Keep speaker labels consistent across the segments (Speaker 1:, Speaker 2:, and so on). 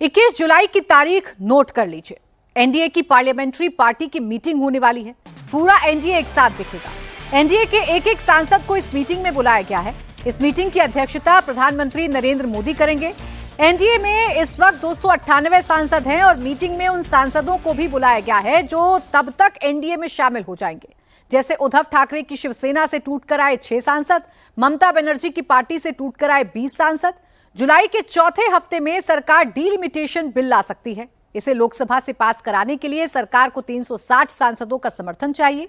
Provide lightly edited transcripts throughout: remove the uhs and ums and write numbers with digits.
Speaker 1: 21 जुलाई की तारीख नोट कर लीजिए। एनडीए की पार्लियामेंट्री पार्टी की मीटिंग होने वाली है। पूरा एनडीए एक साथ दिखेगा। एनडीए के एक एक सांसद को इस मीटिंग में बुलाया गया है। इस मीटिंग की अध्यक्षता प्रधानमंत्री नरेंद्र मोदी करेंगे। एनडीए में इस वक्त 298 सांसद हैं और मीटिंग में उन सांसदों को भी बुलाया गया है जो तब तक एनडीए में शामिल हो जाएंगे। जैसे उद्धव ठाकरे की शिवसेना से टूटकर आए 6 सांसद, ममता बनर्जी की पार्टी से टूटकर आए 20 सांसद। जुलाई के चौथे हफ्ते में सरकार डीलिमिटेशन बिल ला सकती है। इसे लोकसभा से पास कराने के लिए सरकार को 360 सांसदों का समर्थन चाहिए।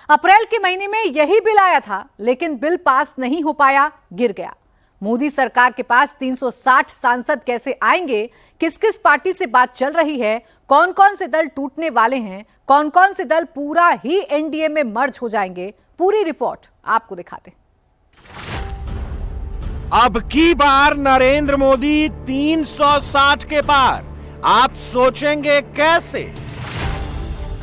Speaker 1: अप्रैल के महीने में यही बिल आया था, लेकिन बिल पास नहीं हो पाया, गिर गया। मोदी सरकार के पास 360 सांसद कैसे आएंगे, किस किस पार्टी से बात चल रही है, कौन कौन से दल टूटने वाले हैं, कौन कौन से दल पूरा ही एनडीए में मर्ज हो जाएंगे, पूरी रिपोर्ट आपको दिखाते हैं।
Speaker 2: अब की बार नरेंद्र मोदी 360 के पार। आप सोचेंगे कैसे?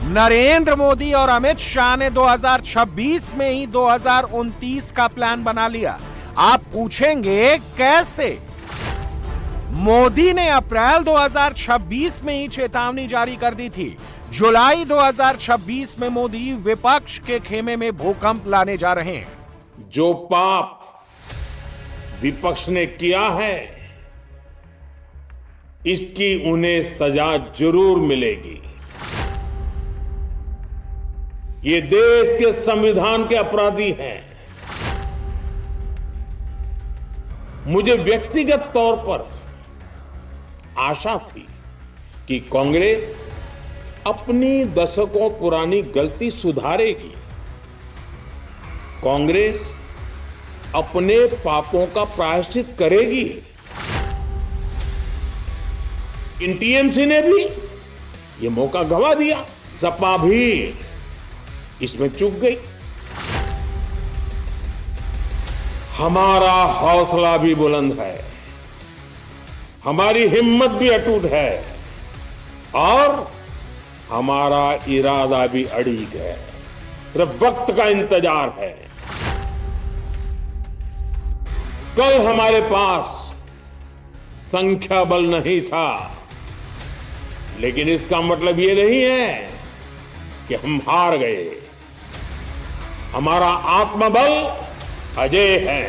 Speaker 2: नरेंद्र मोदी और अमित शाह ने 2026 में ही 2029 का प्लान बना लिया। आप पूछेंगे कैसे? मोदी ने अप्रैल 2026 में ही चेतावनी जारी कर दी थी। जुलाई 2026 में मोदी विपक्ष के खेमे में भूकंप लाने जा रहे हैं।
Speaker 3: जो पाप विपक्ष ने किया है, इसकी उन्हें सजा जरूर मिलेगी। ये देश के संविधान के अपराधी हैं। मुझे व्यक्तिगत तौर पर आशा थी कि कांग्रेस अपनी दशकों पुरानी गलती सुधारेगी। कांग्रेस अपने पापों का प्रायश्चित करेगी। इन टीएमसी ने भी ये मौका गंवा दिया। सपा भी इसमें चूक गई। हमारा हौसला भी बुलंद है, हमारी हिम्मत भी अटूट है और हमारा इरादा भी अड़िग है। सिर्फ वक्त का इंतजार है। कल हमारे पास संख्या बल नहीं था, लेकिन इसका मतलब ये नहीं है कि हम हार गए। हमारा आत्मबल अजेय है।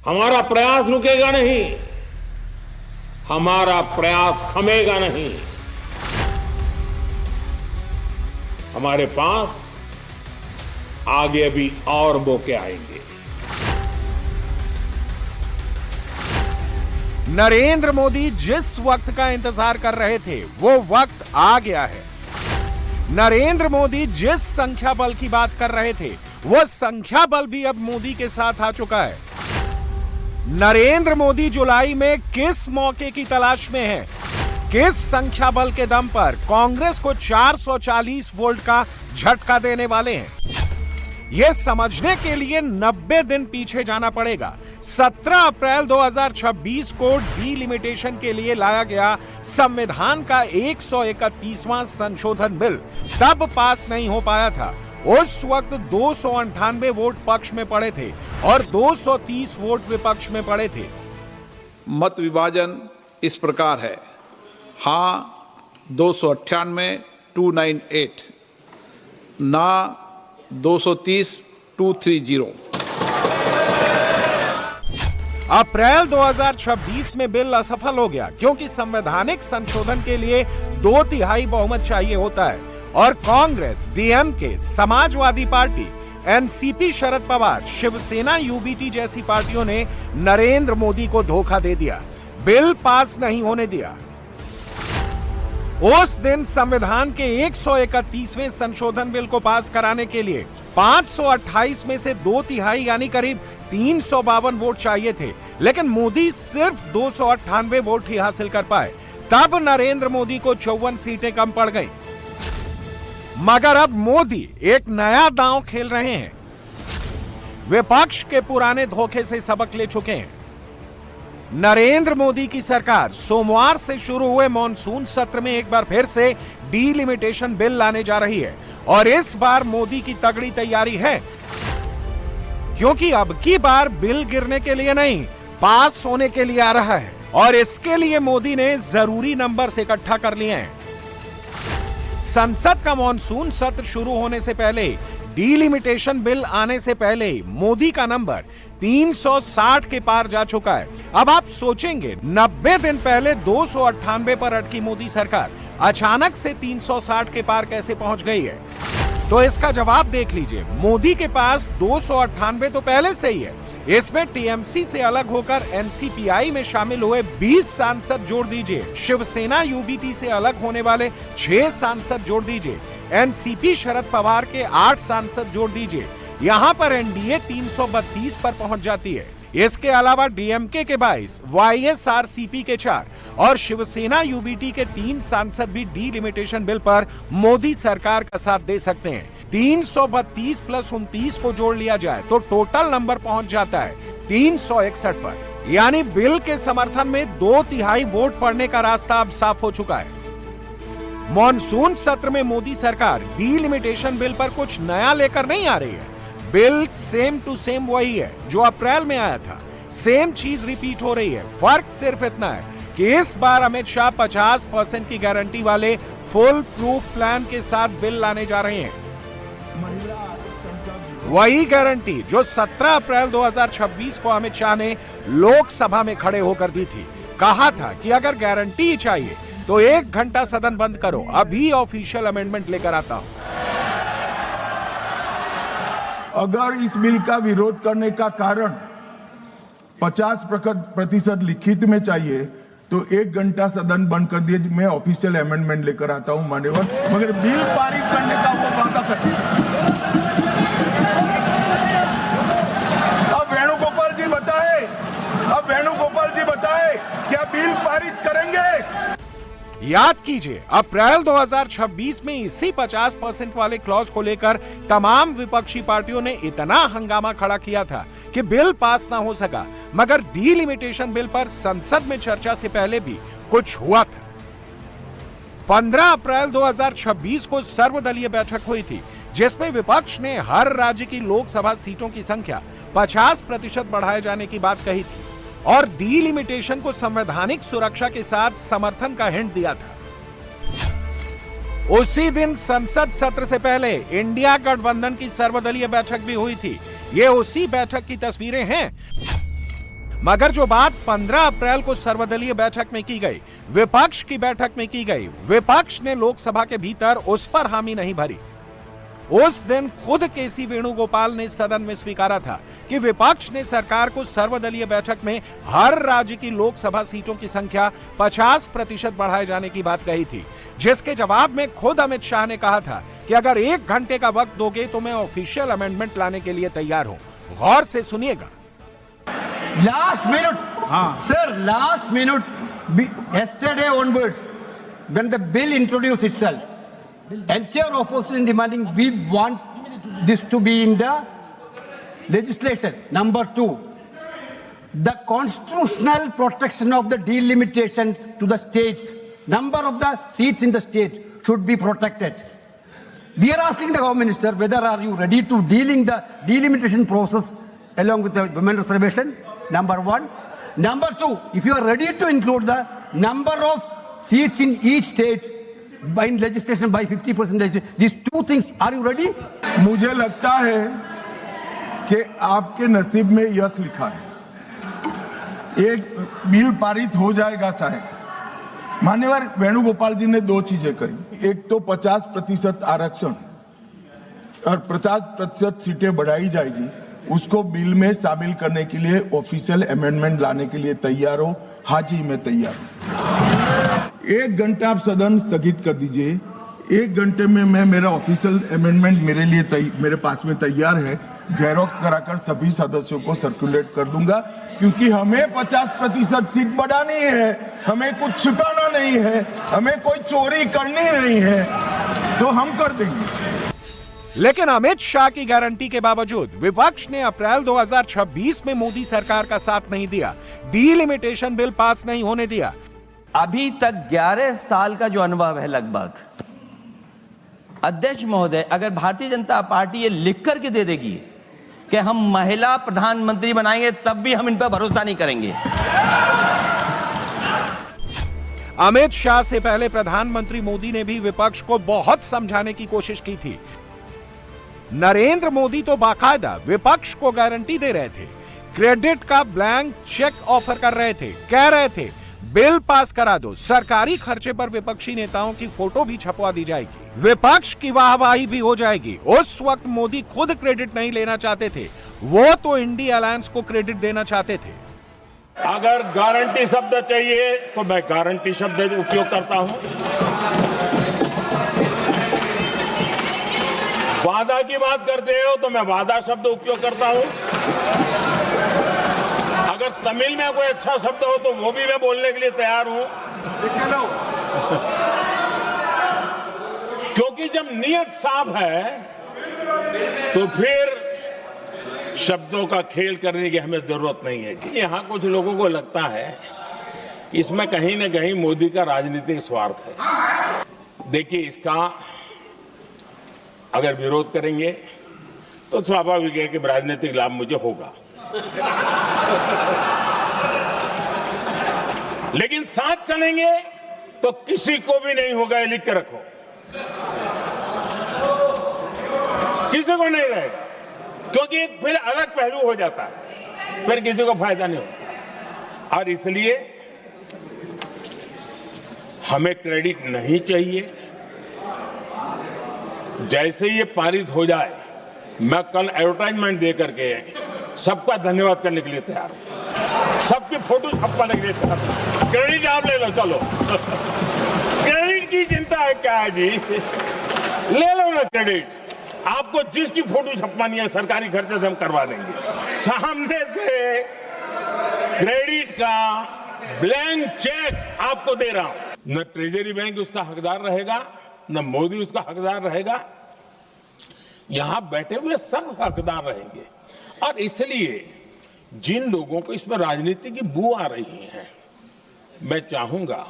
Speaker 3: हमारा प्रयास रुकेगा नहीं, हमारा प्रयास थमेगा नहीं। हमारे पास आगे भी और मौके आएंगे।
Speaker 2: नरेंद्र मोदी जिस वक्त का इंतजार कर रहे थे, वो वक्त आ गया है। नरेंद्र मोदी जिस संख्या बल की बात कर रहे थे, वो संख्या बल भी अब मोदी के साथ आ चुका है। नरेंद्र मोदी जुलाई में किस मौके की तलाश में है? किस संख्या बल के दम पर कांग्रेस को 440 वोल्ट का झटका देने वाले हैं? यह समझने के लिए 90 दिन पीछे जाना पड़ेगा। 17 अप्रैल 2026 को डीलिमिटेशन के लिए लाया गया संविधान का 131वां संशोधन बिल तब पास नहीं हो पाया था। उस वक्त 298 वोट पक्ष में पड़े थे और 230 वोट विपक्ष में पड़े थे।
Speaker 4: मत विभाजन इस प्रकार है: हाँ 298 298, ना 230 230।
Speaker 2: अप्रैल 2026 में बिल असफल हो गया क्योंकि संवैधानिक संशोधन के लिए 2/3 बहुमत चाहिए होता है और कांग्रेस, डीएमके, समाजवादी पार्टी, एनसीपी, शरद पवार, शिवसेना, यूबीटी जैसी पार्टियों ने नरेंद्र मोदी को धोखा दे दिया, बिल पास नहीं होने दिया। उस दिन संविधान के 131वें संशोधन बिल को पास कराने के लिए 528 में से 2/3 यानी करीब 352 वोट चाहिए थे, लेकिन मोदी सिर्फ 298 वोट ही हासिल कर पाए। तब नरेंद्र मोदी को 54 सीटें कम पड़ गई। मगर अब मोदी एक नया दांव खेल रहे हैं। विपक्ष के पुराने धोखे से सबक ले चुके हैं। नरेंद्र मोदी की सरकार सोमवार से शुरू हुए मॉनसून सत्र में एक बार फिर से डीलिमिटेशन बिल लाने जा रही है और इस बार मोदी की तगड़ी तैयारी है, क्योंकि अब की बार बिल गिरने के लिए नहीं, पास होने के लिए आ रहा है। और इसके लिए मोदी ने जरूरी नंबर इकट्ठा कर लिए हैं। संसद का मॉनसून सत्र शुरू होने से पहले, डीलिमिटेशन बिल आने से पहले मोदी का नंबर 360 के पार जा चुका है। अब आप सोचेंगे 90 दिन पहले 298 पर अटकी मोदी सरकार अचानक से 360 के पार कैसे पहुंच गई है? तो इसका जवाब देख लीजिए। मोदी के पास 298 तो पहले से ही है। इसमें टीएमसी से अलग होकर एनसीपीआई में शामिल हुए 20 सांसद जोड़ दीजिए, शिवसेना यूबीटी से अलग होने वाले 6 सांसद जोड़ दीजिए, एनसीपी शरद पवार के 8 सांसद जोड़ दीजिए, यहां पर एनडीए 332 पर पहुंच जाती है। इसके अलावा डीएमके के 22, वाईएसआरसीपी के 4 और शिवसेना यूबीटी के 3 सांसद भी डीलिमिटेशन बिल पर मोदी सरकार का साथ दे सकते हैं। 332 प्लस 29 को जोड़ लिया जाए तो टोटल नंबर पहुंच जाता है 361 पर। यानी बिल के समर्थन में 2/3 वोट पड़ने का रास्ता अब साफ हो चुका है। मॉनसून सत्र में मोदी सरकार डीलिमिटेशन बिल पर कुछ नया लेकर नहीं आ रही है। बिल सेम टू सेम वही है जो अप्रैल में आया था। सेम चीज रिपीट हो रही है। फर्क सिर्फ इतना है कि इस बार अमित शाह 50% की गारंटी वाले फुल प्रूफ प्लान के साथ बिल लाने जा रहे हैं। वही गारंटी जो 17 अप्रैल 2026 को अमित शाह ने लोकसभा में खड़े होकर दी थी। कहा था कि अगर गारंटी चाहिए तो 1 घंटा सदन बंद करो, अभी ऑफिशियल अमेंडमेंट लेकर आता हूं।
Speaker 5: अगर इस बिल का विरोध करने का कारण 50% लिखित में चाहिए तो 1 घंटा सदन बंद कर दिए, मैं ऑफिशियल अमेंडमेंट लेकर आता हूं मान्यवर, मगर बिल पारित करने का वो वादा करते हैं। अब वेणुगोपाल जी बताए क्या बिल पारित करेंगे?
Speaker 2: याद कीजिए, अप्रैल 2026 में इसी 50% वाले क्लॉज को लेकर तमाम विपक्षी पार्टियों ने इतना हंगामा खड़ा किया था कि बिल पास ना हो सका। मगर डीलिमिटेशन बिल पर संसद में चर्चा से पहले भी कुछ हुआ था। 15 अप्रैल 2026 को सर्वदलीय बैठक हुई थी, जिसमें विपक्ष ने हर राज्य की लोकसभा सीटों की संख्या 50% बढ़ाए जाने की बात कही थी और डीलिमिटेशन को संवैधानिक सुरक्षा के साथ समर्थन का हिंट दिया था। उसी दिन संसद सत्र से पहले इंडिया गठबंधन की सर्वदलीय बैठक भी हुई थी। ये उसी बैठक की तस्वीरें हैं। मगर जो बात 15 अप्रैल को सर्वदलीय बैठक में की गई, विपक्ष की बैठक में की गई, विपक्ष ने लोकसभा के भीतर उस पर हामी नहीं भरी। उस दिन खुद केसी वेणुगोपाल ने सदन में स्वीकारा था कि विपक्ष ने सरकार को सर्वदलीय बैठक में हर राज्य की लोकसभा सीटों की संख्या 50% बढ़ाए जाने की बात कही थी, जिसके जवाब में खुद अमित शाह ने कहा था कि अगर 1 घंटे का वक्त दोगे तो मैं ऑफिशियल अमेंडमेंट लाने के लिए तैयार हूं। गौर से सुनिएगा।
Speaker 6: Last minute, sir, last minute, yesterday onwards, when the bill introduced itself, entire opposition demanding we want this to be in the legislation. Number 2, the constitutional protection of the delimitation to the states, number of the seats in the state should be protected. We are asking the Home Minister whether are you ready to dealing the delimitation process along with the women reservation, number 1. Number 2, if you are ready to include the number of seats in each state by legislation by 50%, these 2 things, are you ready?
Speaker 5: मुझे लगता है कि आपके नसीब में yes लिखा है। एक बिल पारित हो जाएगा साहब। मान्यवर वेणुगोपाल जी ने 2 चीजें करी। एक तो 50% आरक्षण और 50% सीटें बढ़ाई जाएगी, उसको बिल में शामिल करने के लिए ऑफिशियल अमेंडमेंट लाने के लिए तैयार हो? हाँ जी, मैं तैयार हूं। 1 घंटा आप सदन स्थगित कर दीजिए। 1 घंटे में मैं मेरा ऑफिशियल अमेंडमेंट मेरे पास में तैयार है, जेरोक्स कराकर सभी सदस्यों को सर्कुलेट कर दूंगा, क्योंकि हमें 50% सीट बढ़ानी है, हमें कुछ छुपाना नहीं है, हमें कोई चोरी करनी नहीं है, तो हम कर देंगे।
Speaker 2: लेकिन अमित शाह की गारंटी के बावजूद विपक्ष ने अप्रैल 2026 में मोदी सरकार का साथ नहीं दिया, डीलिमिटेशन बिल पास नहीं होने दिया।
Speaker 7: अभी तक 11 साल का जो अनुभव है लगभग, अध्यक्ष महोदय, अगर भारतीय जनता पार्टी ये लिख करके दे देगी कि हम महिला प्रधानमंत्री बनाएंगे, तब भी हम इन पर भरोसा नहीं करेंगे।
Speaker 2: अमित शाह से पहले प्रधानमंत्री मोदी ने भी विपक्ष को बहुत समझाने की कोशिश की थी। नरेंद्र मोदी तो बाकायदा विपक्ष को गारंटी दे रहे थे, क्रेडिट का ब्लैंक चेक ऑफर कर रहे थे, कह रहे थे बिल पास करा दो, सरकारी खर्चे पर विपक्षी नेताओं की फोटो भी छपवा दी जाएगी, विपक्ष की वाहवाही भी हो जाएगी। उस वक्त मोदी खुद क्रेडिट नहीं लेना चाहते थे, वो तो इंडिया अलायंस को क्रेडिट देना चाहते थे।
Speaker 3: अगर गारंटी शब्द चाहिए तो मैं गारंटी शब्द उपयोग करता हूं। वादा की बात करते हो तो मैं वादा शब्द उपयोग करता हूं। अगर तमिल में कोई अच्छा शब्द हो तो वो भी मैं बोलने के लिए तैयार हूं। क्योंकि जब नियत साफ है तो फिर शब्दों का खेल करने की हमें जरूरत नहीं है। यहां कुछ लोगों को लगता है इसमें कहीं ना कहीं मोदी का राजनीतिक स्वार्थ है। देखिए, इसका अगर विरोध करेंगे तो स्वाभाविक है कि राजनीतिक लाभ मुझे होगा, लेकिन साथ चलेंगे तो किसी को भी नहीं होगा, ये लिख के रखो, किसी को नहीं रहेगा। क्योंकि फिर अलग पहलू हो जाता है, फिर किसी को फायदा नहीं होता। और इसलिए हमें क्रेडिट नहीं चाहिए। जैसे ये पारित हो जाए, मैं कल एडवर्टाइजमेंट दे करके सबका धन्यवाद करने के लिए तैयार हूं, सबकी फोटो छपवाने के लिए तैयार हूं। क्रेडिट आप ले लो, चलो। क्रेडिट की चिंता है क्या है जी, ले लो ना क्रेडिट। आपको जिसकी फोटो छपवानी है सरकारी खर्चे से हम करवा देंगे। सामने से क्रेडिट का ब्लैंक चेक आपको दे रहा हूं। न ट्रेजरी बैंक उसका हकदार रहेगा, न मोदी उसका हकदार रहेगा, यहां बैठे हुए सब हकदार रहेंगे। और इसलिए जिन लोगों को इसमें राजनीति की बू आ रही है, मैं चाहूंगा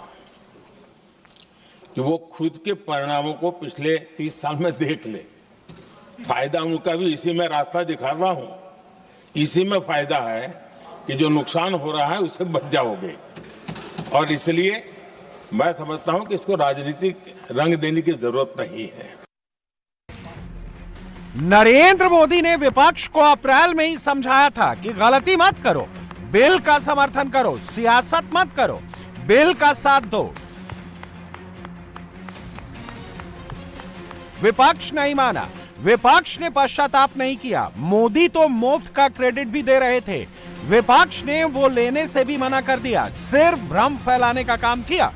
Speaker 3: कि वो खुद के परिणामों को पिछले 30 साल में देख ले। फायदा उनका भी इसी में रास्ता दिखा रहा हूं। इसी में फायदा है कि जो नुकसान हो रहा है उससे बच जाओगे। और इसलिए मैं समझता हूं कि इसको राजनीतिक रंग देने की जरूरत नहीं है।
Speaker 2: नरेंद्र मोदी ने विपक्ष को अप्रैल में ही समझाया था कि गलती मत करो, बिल का समर्थन करो, सियासत मत करो, बिल का साथ दो। विपक्ष नहीं माना, विपक्ष ने पश्चाताप नहीं किया। मोदी तो मुफ्त का क्रेडिट भी दे रहे थे, विपक्ष ने वो लेने से भी मना कर दिया, सिर्फ भ्रम फैलाने का काम किया।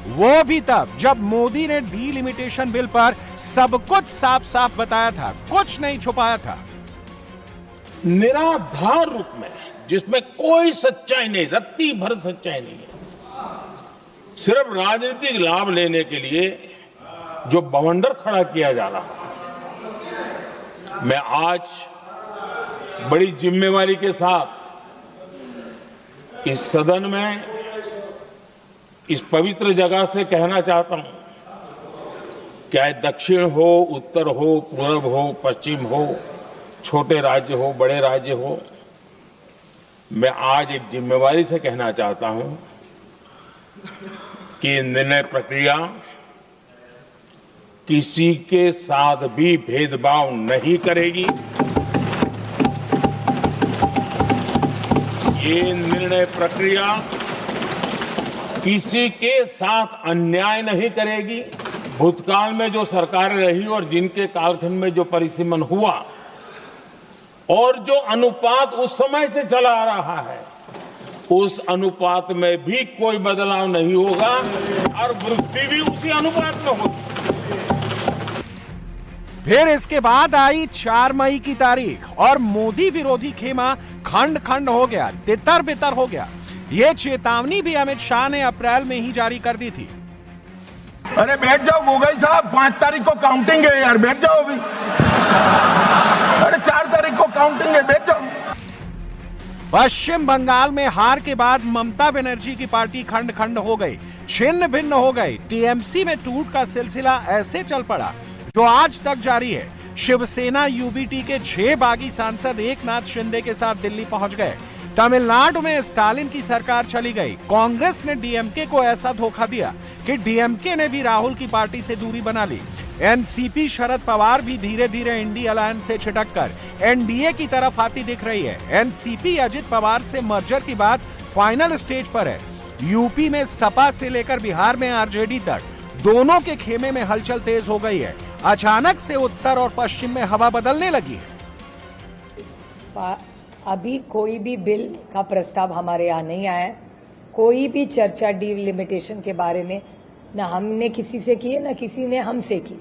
Speaker 2: वो भी तब जब मोदी ने डीलिमिटेशन बिल पर सब कुछ साफ साफ बताया था, कुछ नहीं छुपाया था।
Speaker 3: निराधार रूप में, जिसमें कोई सच्चाई नहीं, रत्ती भर सच्चाई नहीं है, सिर्फ राजनीतिक लाभ लेने के लिए जो बवंडर खड़ा किया जा रहा है। मैं आज बड़ी जिम्मेवारी के साथ इस सदन में, इस पवित्र जगह से कहना चाहता हूं, चाहे दक्षिण हो, उत्तर हो, पूर्व हो, पश्चिम हो, छोटे राज्य हो, बड़े राज्य हो, मैं आज एक जिम्मेवारी से कहना चाहता हूं कि निर्णय प्रक्रिया किसी के साथ भी भेदभाव नहीं करेगी। ये निर्णय प्रक्रिया किसी के साथ अन्याय नहीं करेगी। भूतकाल में जो सरकारें रही और जिनके कालखंड में जो परिसीमन हुआ और जो अनुपात उस समय से चला आ रहा है, उस अनुपात में भी कोई बदलाव नहीं होगा और वृद्धि भी उसी अनुपात में होगी।
Speaker 2: फिर इसके बाद आई 4 मई की तारीख और मोदी विरोधी खेमा खंड खंड हो गया, तितर बितर हो गया। ये चेतावनी भी अमित शाह ने अप्रैल में ही जारी कर दी थी।
Speaker 5: अरे बैठ जाओ गोगोई साहब, 5 तारीख को काउंटिंग है यार, बैठ जाओ अभी। अरे 4 तारीख को काउंटिंग है, बैठ जाओ।
Speaker 2: पश्चिम बंगाल में हार के बाद ममता बनर्जी की पार्टी खंड खंड हो गई, छिन्न भिन्न हो गई। टीएमसी में टूट का सिलसिला ऐसे चल पड़ा जो आज तक जारी है। शिवसेना यूबीटी के 6 बागी सांसद एकनाथ शिंदे के साथ दिल्ली पहुंच गए। तमिलनाडु में स्टालिन की सरकार चली गई, कांग्रेस ने डीएमके को ऐसा धोखा दिया कि डीएमके ने भी राहुल की पार्टी से दूरी बना ली। एनसीपी शरद पवार भी धीरे धीरे इंडी अलायंस से छिटककर एनडीए की तरफ आती दिख रही है। एनसीपी अजित पवार से मर्जर की बात फाइनल स्टेज पर है। यूपी में सपा से लेकर बिहार में आरजेडी तक दोनों के खेमे में हलचल तेज हो गई है। अचानक से उत्तर और पश्चिम में हवा बदलने लगी है।
Speaker 8: अभी कोई भी बिल का प्रस्ताव हमारे यहाँ नहीं आया है। कोई भी चर्चा डिलिमिटेशन के बारे में ना हमने किसी से की है, ना किसी ने हमसे की।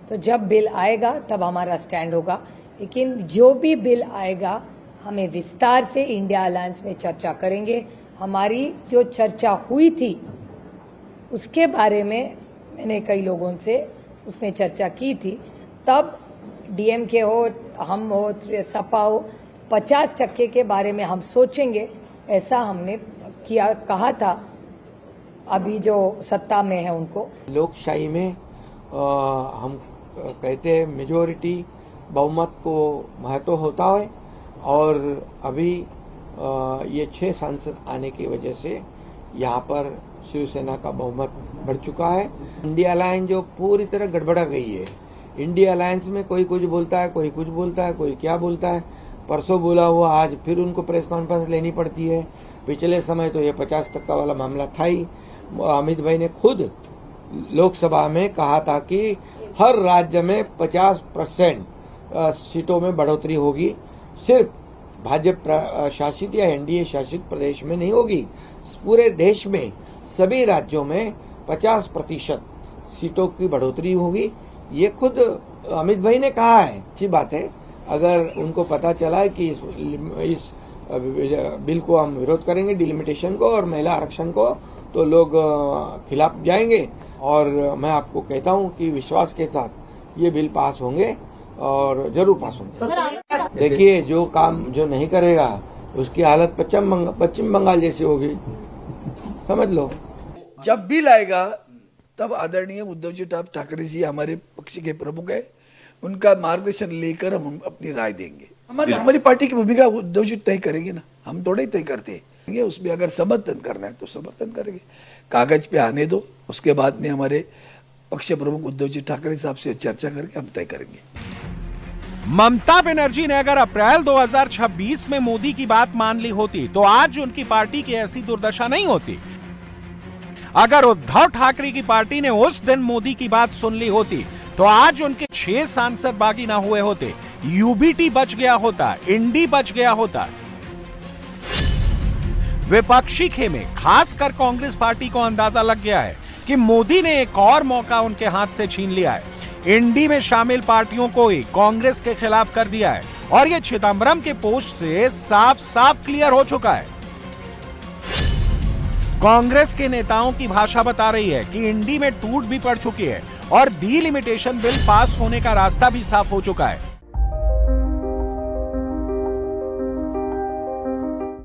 Speaker 8: तो जब बिल आएगा तब हमारा स्टैंड होगा, लेकिन जो भी बिल आएगा हमें विस्तार से इंडिया अलायंस में चर्चा करेंगे। हमारी जो चर्चा हुई थी उसके बारे में मैंने कई लोगों से उसमें चर्चा की थी। तब डीएमके हो, हम हो, सपा हो, 50% के बारे में हम सोचेंगे, ऐसा हमने कहा था। अभी जो सत्ता में है उनको
Speaker 9: लोकशाही में हम कहते हैं मेजोरिटी बहुमत को महत्व होता है, और अभी ये 6 सांसद आने की वजह से यहाँ पर शिवसेना का बहुमत बढ़ चुका है। इंडिया अलायंस जो पूरी तरह गड़बड़ा गई है। इंडिया अलायंस में कोई कुछ बोलता है, कोई कुछ बोलता है, कोई क्या बोलता है। परसों बोला हुआ आज फिर उनको प्रेस कॉन्फ्रेंस लेनी पड़ती है। पिछले समय तो ये 50% वाला मामला था ही। अमित भाई ने खुद लोकसभा में कहा था कि हर राज्य में 50% सीटों में बढ़ोतरी होगी, सिर्फ भाजपा शासित या एनडीए शासित प्रदेश में नहीं होगी, पूरे देश में सभी राज्यों में 50% सीटों की बढ़ोतरी होगी। ये खुद अमित भाई ने कहा है। अच्छी बात है, अगर उनको पता चला है कि इस बिल को हम विरोध करेंगे, डिलिमिटेशन को और महिला आरक्षण को, तो लोग खिलाफ जाएंगे। और मैं आपको कहता हूं कि विश्वास के साथ ये बिल पास होंगे और जरूर पास होंगे। देखिए, जो काम जो नहीं करेगा उसकी हालत पश्चिम बंगाल जैसी होगी, समझ लो।
Speaker 6: जब बिल आएगा तब आदरणीय उद्धव जी ठाकरे जी हमारे पक्ष के प्रमुख है, उनका मार्गदर्शन लेकर हम अपनी राय देंगे। हमारी पार्टी की भूमिका उद्धव जी तय करेंगे ना, हम थोड़े ही तय करते हैं। उसमें अगर समर्थन करना है तो समर्थन करेंगे, कागज पे आने दो, उसके बाद में हमारे पक्ष प्रमुख उद्धव जी ठाकरे साहब से चर्चा करके हम तय करेंगे।
Speaker 2: ममता बनर्जी ने अगर अप्रैल 2026 में मोदी की बात मान ली होती तो आज उनकी पार्टी की ऐसी दुर्दशा नहीं होती। अगर उद्धव ठाकरे की पार्टी ने उस दिन मोदी की बात सुन ली होती तो आज उनके 6 सांसद बागी ना हुए होते, यूबीटी बच गया होता, इंडी बच गया होता। विपक्षी खेमे खासकर कांग्रेस पार्टी को अंदाजा लग गया है कि मोदी ने एक और मौका उनके हाथ से छीन लिया है। इंडी में शामिल पार्टियों को ही कांग्रेस के खिलाफ कर दिया है और यह चिदंबरम के पोस्ट से साफ साफ क्लियर हो चुका है। कांग्रेस के नेताओं की भाषा बता रही है कि इंडी में टूट भी पड़ चुकी है और डिलिमिटेशन बिल पास होने का रास्ता भी साफ हो चुका है।